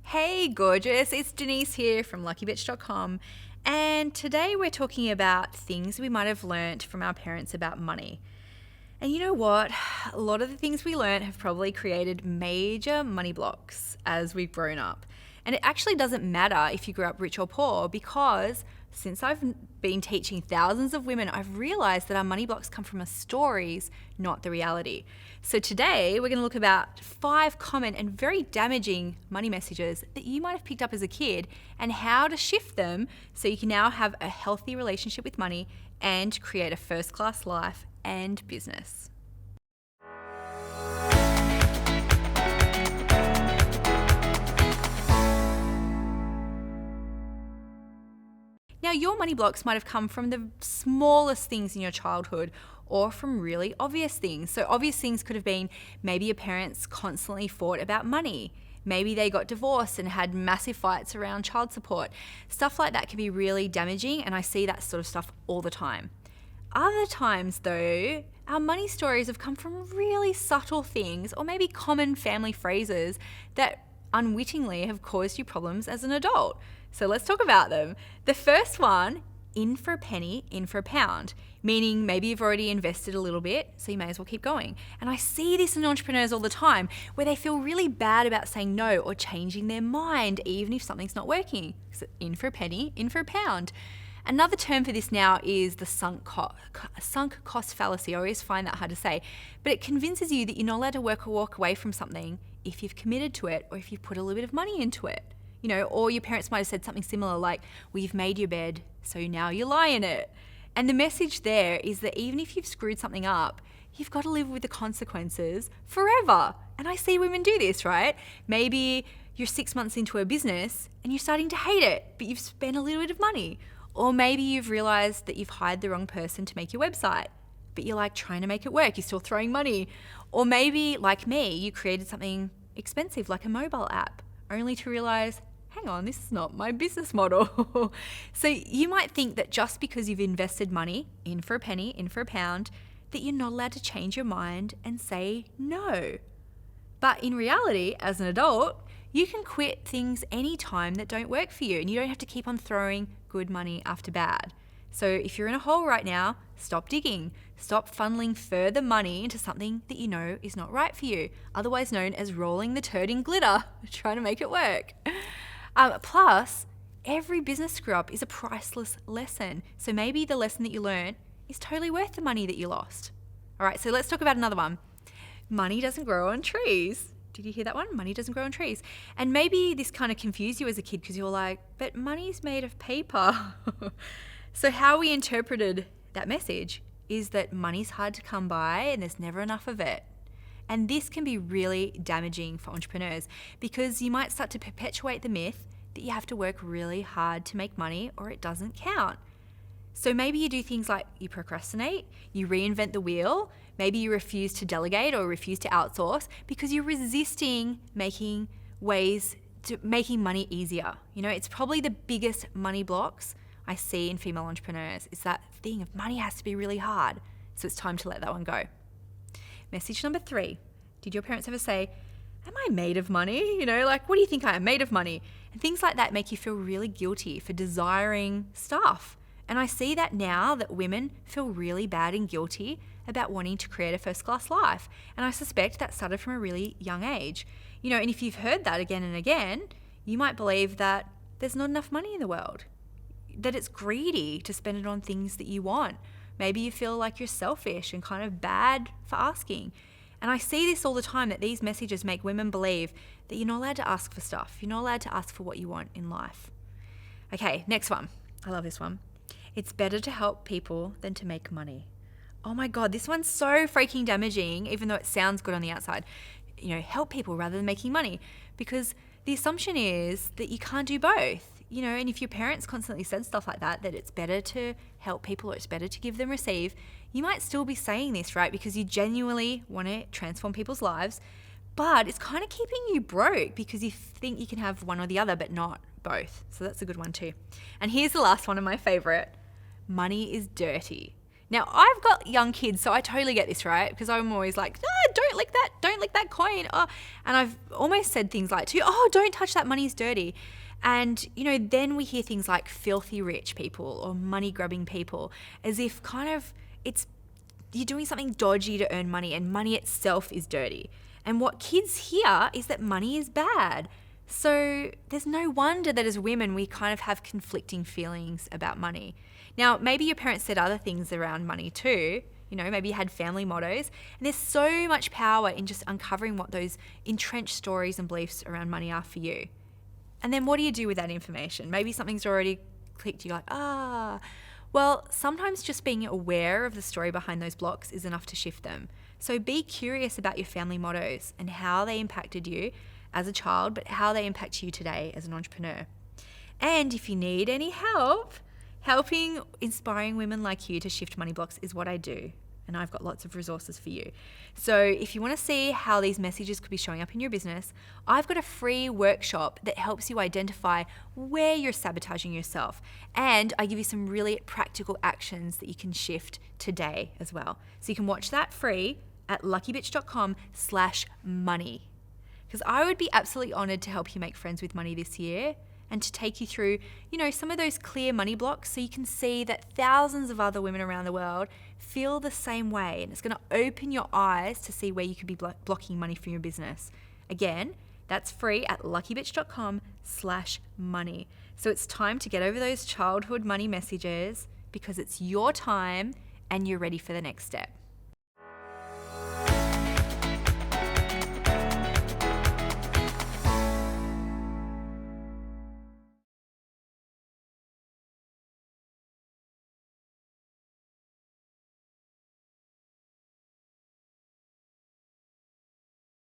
Hey gorgeous, it's Denise here from luckybitch.com, and today we're talking about things we might have learnt from our parents about money. And you know what? A lot of the things we learnt have probably created major money blocks as we've grown up. And it actually doesn't matter if you grew up rich or poor, because since I've been teaching thousands of women, I've realized that our money blocks come from our stories, not the reality. So today we're going to look about 5 common and very damaging money messages that you might have picked up as a kid and how to shift them so you can now have a healthy relationship with money and create a first-class life and business. Now, your money blocks might have come from the smallest things in your childhood or from really obvious things. So obvious things could have been maybe your parents constantly fought about money. Maybe they got divorced and had massive fights around child support. Stuff like that can be really damaging, and I see that sort of stuff all the time. Other times though, our money stories have come from really subtle things or maybe common family phrases that unwittingly have caused you problems as an adult. So let's talk about them. The first one, in for a penny, in for a pound, meaning maybe you've already invested a little bit, so you may as well keep going. And I see this in entrepreneurs all the time where they feel really bad about saying no or changing their mind, even if something's not working. So in for a penny, in for a pound. Another term for this now is the sunk cost fallacy. I always find that hard to say, but it convinces you that you're not allowed to walk away from something if you've committed to it or if you've put a little bit of money into it. You know, or your parents might have said something similar like, well, you've made your bed, so now you lie in it. And the message there is that even if you've screwed something up, you've got to live with the consequences forever. And I see women do this, right? Maybe you're 6 months into a business and you're starting to hate it, but you've spent a little bit of money. Or maybe you've realized that you've hired the wrong person to make your website, but you're like trying to make it work, you're still throwing money. Or maybe, like me, you created something expensive like a mobile app, only to realize, hang on, this is not my business model. So you might think that just because you've invested money, in for a penny, in for a pound, that you're not allowed to change your mind and say no. But in reality, as an adult, you can quit things anytime that don't work for you, and you don't have to keep on throwing good money after bad. So if you're in a hole right now, stop digging. Stop funneling further money into something that you know is not right for you, otherwise known as rolling the turd in glitter, trying to make it work. Plus, every business screw-up is a priceless lesson. So maybe the lesson that you learned is totally worth the money that you lost. All right, so let's talk about another one. Money doesn't grow on trees. Did you hear that one? Money doesn't grow on trees. And maybe this kind of confused you as a kid because you were like, but money's made of paper. So how we interpreted that message is that money's hard to come by and there's never enough of it. And this can be really damaging for entrepreneurs because you might start to perpetuate the myth that you have to work really hard to make money or it doesn't count. So maybe you do things like you procrastinate, you reinvent the wheel, maybe you refuse to delegate or refuse to outsource because you're resisting making money easier. You know, it's probably the biggest money blocks I see in female entrepreneurs. It's that thing of money has to be really hard. So it's time to let that one go. Message number 3. Did your parents ever say, am I made of money? You know, like, what do you think I am made of money? And things like that make you feel really guilty for desiring stuff. And I see that now that women feel really bad and guilty about wanting to create a first-class life. And I suspect that started from a really young age. You know, and if you've heard that again and again, you might believe that there's not enough money in the world, that it's greedy to spend it on things that you want. Maybe you feel like you're selfish and kind of bad for asking. And I see this all the time, that these messages make women believe that you're not allowed to ask for stuff. You're not allowed to ask for what you want in life. Okay, next one. I love this one. It's better to help people than to make money. Oh my God, this one's so freaking damaging, even though it sounds good on the outside. You know, help people rather than making money, because the assumption is that you can't do both. You know, and if your parents constantly said stuff like that it's better to help people or it's better to give than receive, you might still be saying this, right? Because you genuinely want to transform people's lives, but it's kind of keeping you broke because you think you can have one or the other, but not both. So that's a good one too. And here's the last one of my favorite. Money is dirty. Now, I've got young kids, so I totally get this, right? Because I'm always like, don't lick that coin. Oh. And I've almost said things like, don't touch that, money's dirty. And, then we hear things like filthy rich people or money grubbing people, as if kind of you're doing something dodgy to earn money, and money itself is dirty. And what kids hear is that money is bad. So there's no wonder that as women, we kind of have conflicting feelings about money. Now, maybe your parents said other things around money too. Maybe you had family mottos. And there's so much power in just uncovering what those entrenched stories and beliefs around money are for you. And then what do you do with that information? Maybe something's already clicked. You're like, Well, sometimes just being aware of the story behind those blocks is enough to shift them. So be curious about your family mottos and how they impacted you as a child, but how they impact you today as an entrepreneur. And if you need any help, helping inspiring women like you to shift money blocks is what I do. And I've got lots of resources for you. So if you want to see how these messages could be showing up in your business, I've got a free workshop that helps you identify where you're sabotaging yourself. And I give you some really practical actions that you can shift today as well. So you can watch that free at luckybitch.com/money. Because I would be absolutely honored to help you make friends with money this year and to take you through, some of those clear money blocks so you can see that thousands of other women around the world feel the same way. And it's going to open your eyes to see where you could be blocking money from your business. Again, that's free at luckybitch.com/money. So it's time to get over those childhood money messages because it's your time and you're ready for the next step.